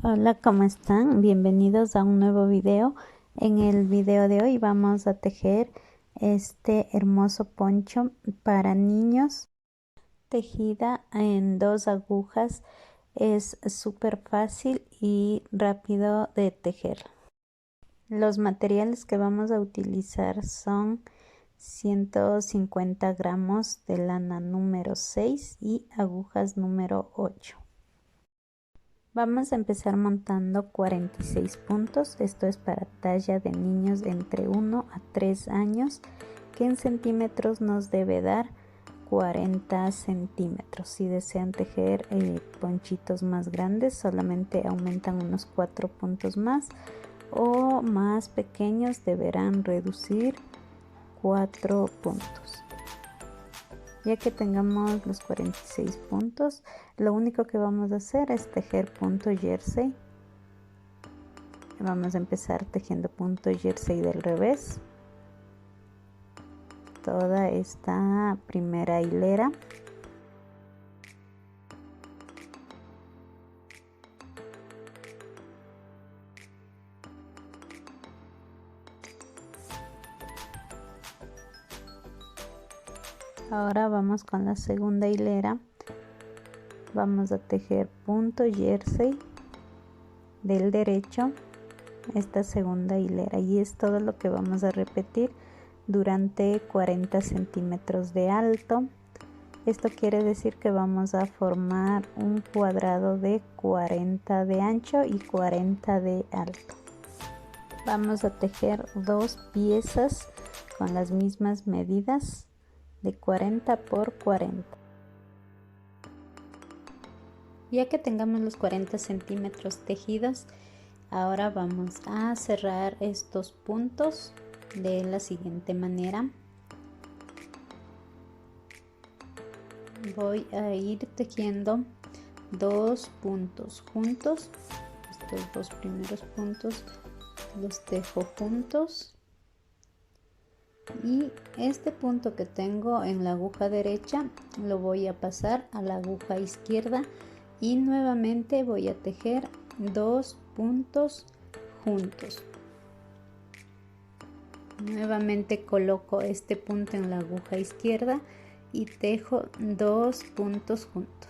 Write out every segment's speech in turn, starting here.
Hola, ¿cómo están? Bienvenidos a un nuevo video. En el video de hoy vamos a tejer este hermoso poncho para niños, tejida en 2 agujas. Es súper fácil y rápido de tejer. Los materiales que vamos a utilizar son 150 gramos de lana número 6 y agujas número 8. Vamos a empezar montando 46 puntos. Esto es para talla de niños de entre 1 a 3 años, que en centímetros nos debe dar 40 centímetros. Si desean tejer ponchitos más grandes, solamente aumentan unos 4 puntos más, o más pequeños deberán reducir 4 puntos. Ya que tengamos los 46 puntos, lo único que vamos a hacer es tejer punto jersey. Vamos a empezar tejiendo punto jersey del revés, toda esta primera hilera. Ahora vamos con la segunda hilera. Vamos a tejer punto jersey del derecho, esta segunda hilera, y es todo lo que vamos a repetir durante 40 centímetros de alto. Esto quiere decir que vamos a formar un cuadrado de 40 de ancho y 40 de alto. Vamos a tejer 2 piezas con las mismas medidas de 40 por 40. Ya que tengamos los 40 centímetros tejidos, ahora vamos a cerrar estos puntos de la siguiente manera. Voy a ir tejiendo 2 puntos juntos. Estos 2 primeros puntos los tejo juntos, y este punto que tengo en la aguja derecha lo voy a pasar a la aguja izquierda, y nuevamente voy a tejer 2 puntos juntos. Nuevamente coloco este punto en la aguja izquierda y tejo 2 puntos juntos.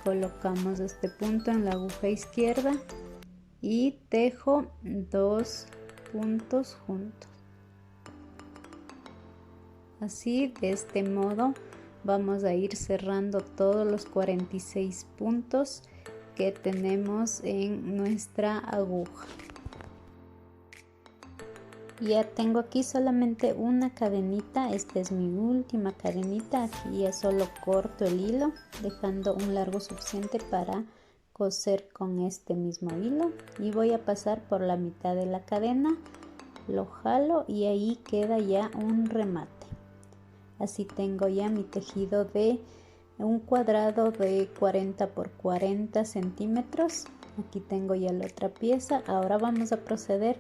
Colocamos este punto en la aguja izquierda y tejo 2 puntos juntos. Así, de este modo vamos a ir cerrando todos los 46 puntos que tenemos en nuestra aguja. Ya tengo aquí solamente una cadenita. Esta es mi última cadenita. Aquí ya solo corto el hilo, dejando un largo suficiente para coser con este mismo hilo, y voy a pasar por la mitad de la cadena, lo jalo y ahí queda ya un remate. Así tengo ya mi tejido de un cuadrado de 40 por 40 centímetros. Aquí tengo ya la otra pieza. Ahora vamos a proceder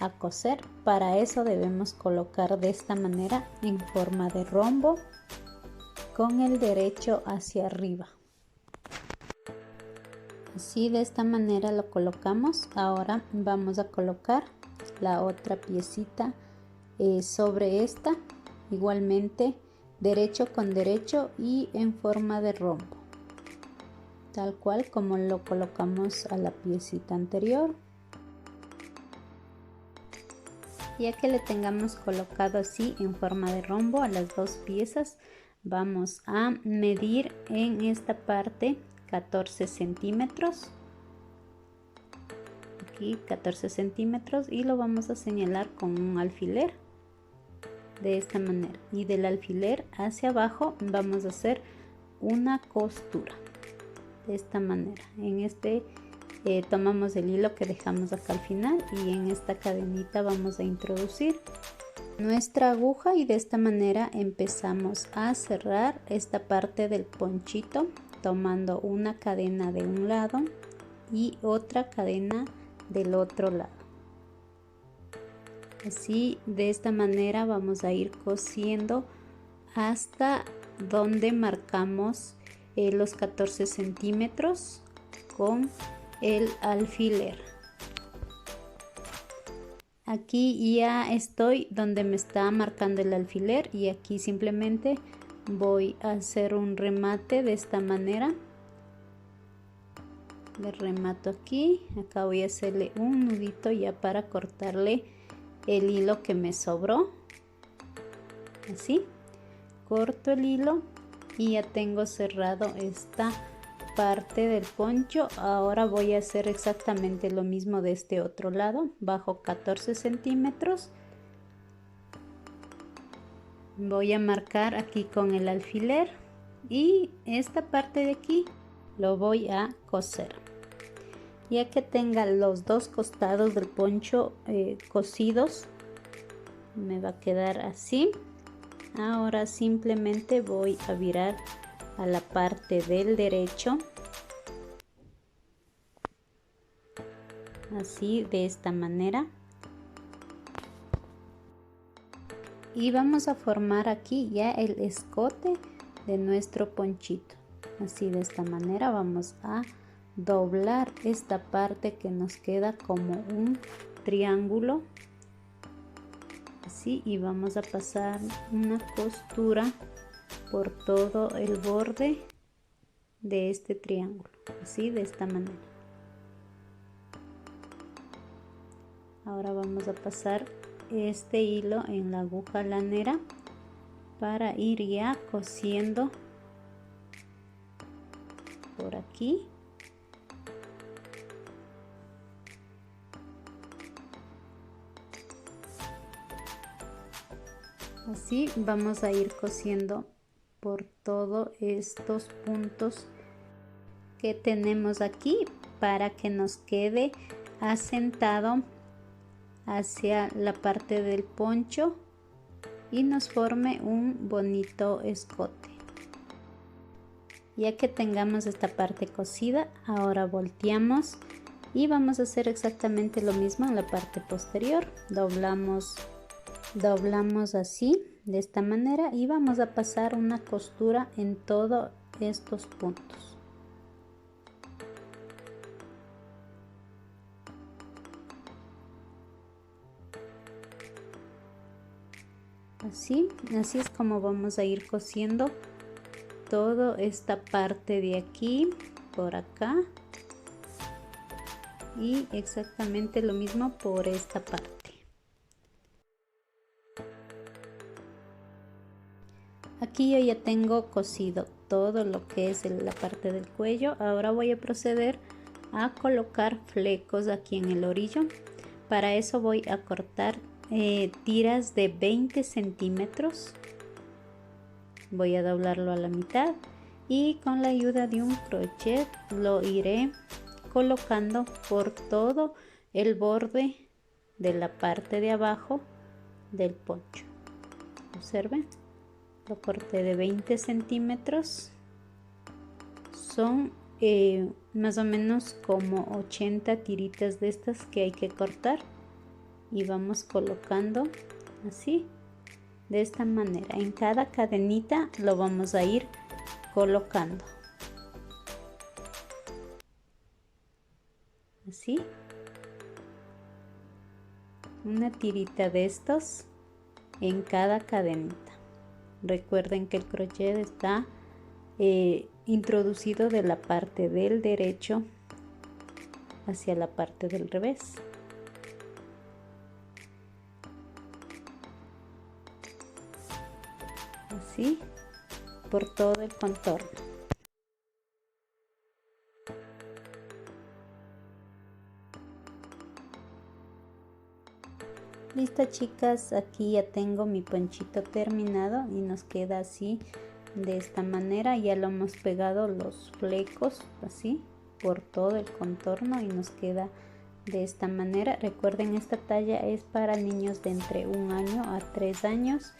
a coser. Para eso debemos colocar de esta manera en forma de rombo, con el derecho hacia arriba. Así, de esta manera lo colocamos. Ahora vamos a colocar la otra piecita sobre esta, igualmente derecho con derecho y en forma de rombo, tal cual como lo colocamos a la piecita anterior. Ya que le tengamos colocado así en forma de rombo a las 2 piezas, vamos a medir en esta parte 14 centímetros. Aquí 14 centímetros, y lo vamos a señalar con un alfiler de esta manera, y del alfiler hacia abajo vamos a hacer una costura de esta manera. En este tomamos el hilo que dejamos acá al final, y en esta cadenita vamos a introducir nuestra aguja, y de esta manera empezamos a cerrar esta parte del ponchito, tomando una cadena de un lado y otra cadena del otro lado. Así, de esta manera vamos a ir cosiendo hasta donde marcamos los 14 centímetros con el alfiler. Aquí ya estoy donde me está marcando el alfiler y aquí simplemente voy a hacer un remate de esta manera. Le remato aquí, acá voy a hacerle un nudito ya para cortarle el hilo que me sobró. Así, corto el hilo y ya tengo cerrado esta parte del poncho. Ahora voy a hacer exactamente lo mismo de este otro lado. Bajo 14 centímetros. Voy a marcar aquí con el alfiler y esta parte de aquí lo voy a coser. Ya que tenga los dos costados del poncho cosidos, me va a quedar así. Ahora simplemente voy a virar a la parte del derecho, así, de esta manera, y vamos a formar aquí ya el escote de nuestro ponchito. Así, de esta manera vamos a doblar esta parte que nos queda como un triángulo, así, y vamos a pasar una costura por todo el borde de este triángulo, así, de esta manera. Ahora vamos a pasar este hilo en la aguja lanera para ir ya cosiendo por aquí. Así vamos a ir cosiendo por todos estos puntos que tenemos aquí para que nos quede asentado hacia la parte del poncho y nos forme un bonito escote. Ya que tengamos esta parte cosida, ahora volteamos y vamos a hacer exactamente lo mismo en la parte posterior. Doblamos así, de esta manera, y vamos a pasar una costura en todos estos puntos. Así es como vamos a ir cosiendo toda esta parte de aquí, por acá, y exactamente lo mismo por esta parte. Aquí yo ya tengo cosido todo lo que es la parte del cuello. Ahora voy a proceder a colocar flecos aquí en el orillo. Para eso voy a cortar tiras de 20 centímetros. Voy a doblarlo a la mitad y con la ayuda de un crochet lo iré colocando por todo el borde de la parte de abajo del poncho. Observen, lo corté de 20 centímetros. Son más o menos como 80 tiritas de estas que hay que cortar, y vamos colocando así, de esta manera. En cada cadenita lo vamos a ir colocando así, una tirita de estos en cada cadenita. Recuerden que el crochet está introducido de la parte del derecho hacia la parte del revés. Así, por todo el contorno. Listo, chicas, aquí ya tengo mi ponchito terminado y nos queda así, de esta manera. Ya lo hemos pegado los flecos así por todo el contorno y nos queda de esta manera. Recuerden, esta talla es para niños de entre 1 año a 3 años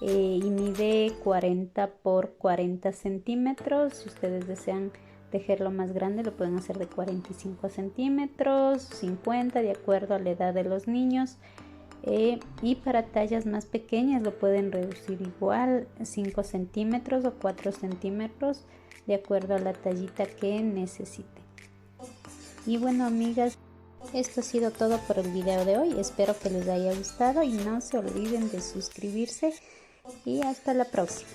y mide 40 por 40 centímetros. Si ustedes desean tejerlo más grande, lo pueden hacer de 45 centímetros, 50, de acuerdo a la edad de los niños. Y para tallas más pequeñas lo pueden reducir igual, 5 centímetros o 4 centímetros, de acuerdo a la tallita que necesiten. Y bueno, amigas, esto ha sido todo por el video de hoy. Espero que les haya gustado y no se olviden de suscribirse y hasta la próxima.